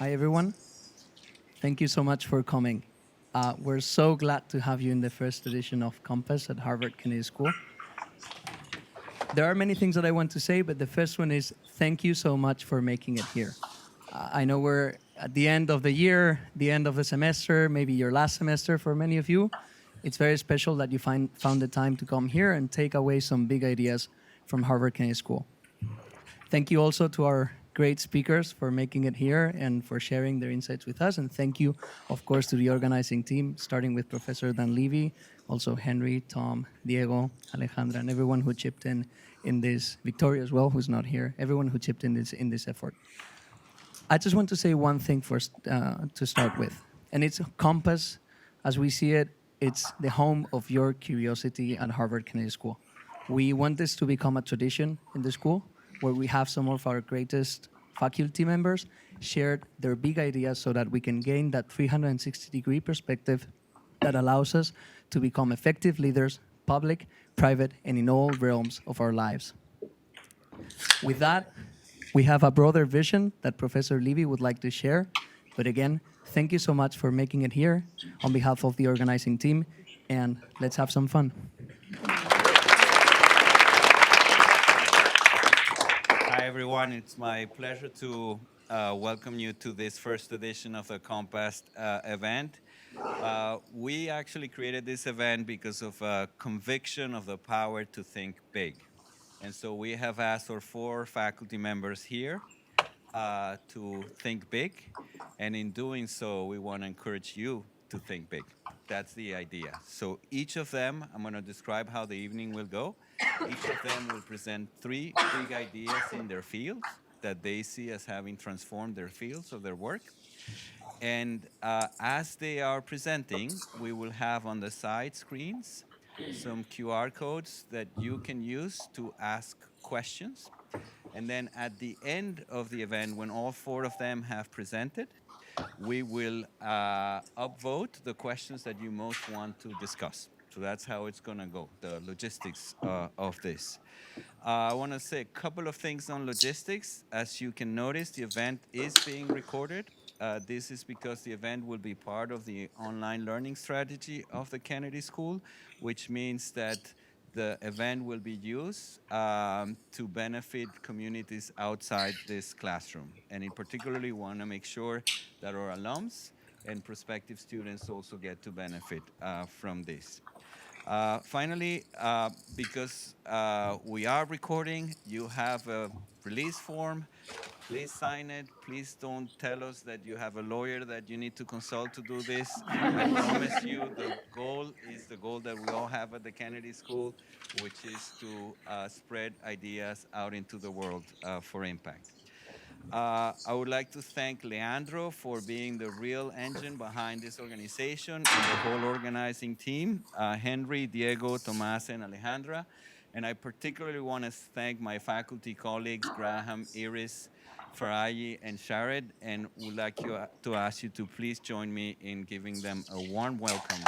Hi, everyone. Thank you so much for coming. We're so glad to have you in the first edition of Compass at Harvard Kennedy School. There are many things that I want to say, but the first one is thank you so much for making it here. I know we're at the end of the year, the end of the semester, maybe your last semester for many of you. It's very special that you found the time to come here and take away some big ideas from Harvard Kennedy School. Thank you also to our great speakers for making it here and for sharing their insights with us. And thank you, of course, to the organizing team, starting with Professor Dan Levy, also Henry, Tom, Diego, Alejandra, and everyone who chipped in this, Victoria as well, who's not here, everyone who chipped in this effort. I just want to say one thing first to start with, and it's Compass. As we see it, it's the home of your curiosity at Harvard Kennedy School. We want this to become a tradition in the school where we have some of our greatest faculty members share their big ideas so that we can gain that 360-degree perspective that allows us to become effective leaders, public, private, and in all realms of our lives. With that, we have a broader vision that Professor Levy would like to share. But again, thank you so much for making it here on behalf of the organizing team, and let's have some fun. Hi, everyone. It's my pleasure to welcome you to this first edition of the Compass event. We actually created this event because of a conviction of the power to think big. And so we have asked our 4 faculty members here to think big. And in doing so, we want to encourage you to think big. That's the idea. So each of them, I'm going to describe how the evening will go. Each of them will present 3 big ideas in their fields that they see as having transformed their fields of their work. And as they are presenting, we will have on the side screens some QR codes that you can use to ask questions. And then at the end of the event, when all 4 of them have presented, we will upvote the questions that you most want to discuss. So that's how it's going to go, the logistics of this. I want to say a couple of things on logistics. As you can notice, the event is being recorded. This is because the event will be part of the online learning strategy of the Kennedy School, which means that the event will be used to benefit communities outside this classroom. And in particularly, we want to make sure that our alums and prospective students also get to benefit from this. Finally, because we are recording, you have a release form. Please sign it. Please don't tell us that you have a lawyer that you need to consult to do this. I promise you the goal is the goal that we all have at the Kennedy School, which is to spread ideas out into the world for impact. I would like to thank Leandro for being the real engine behind this organization and the whole organizing team, Henry, Diego, Tomas, and Alejandra. And I particularly want to thank my faculty colleagues, Graham, Iris, Farayi, and Shared, and would like to ask you to please join me in giving them a warm welcome.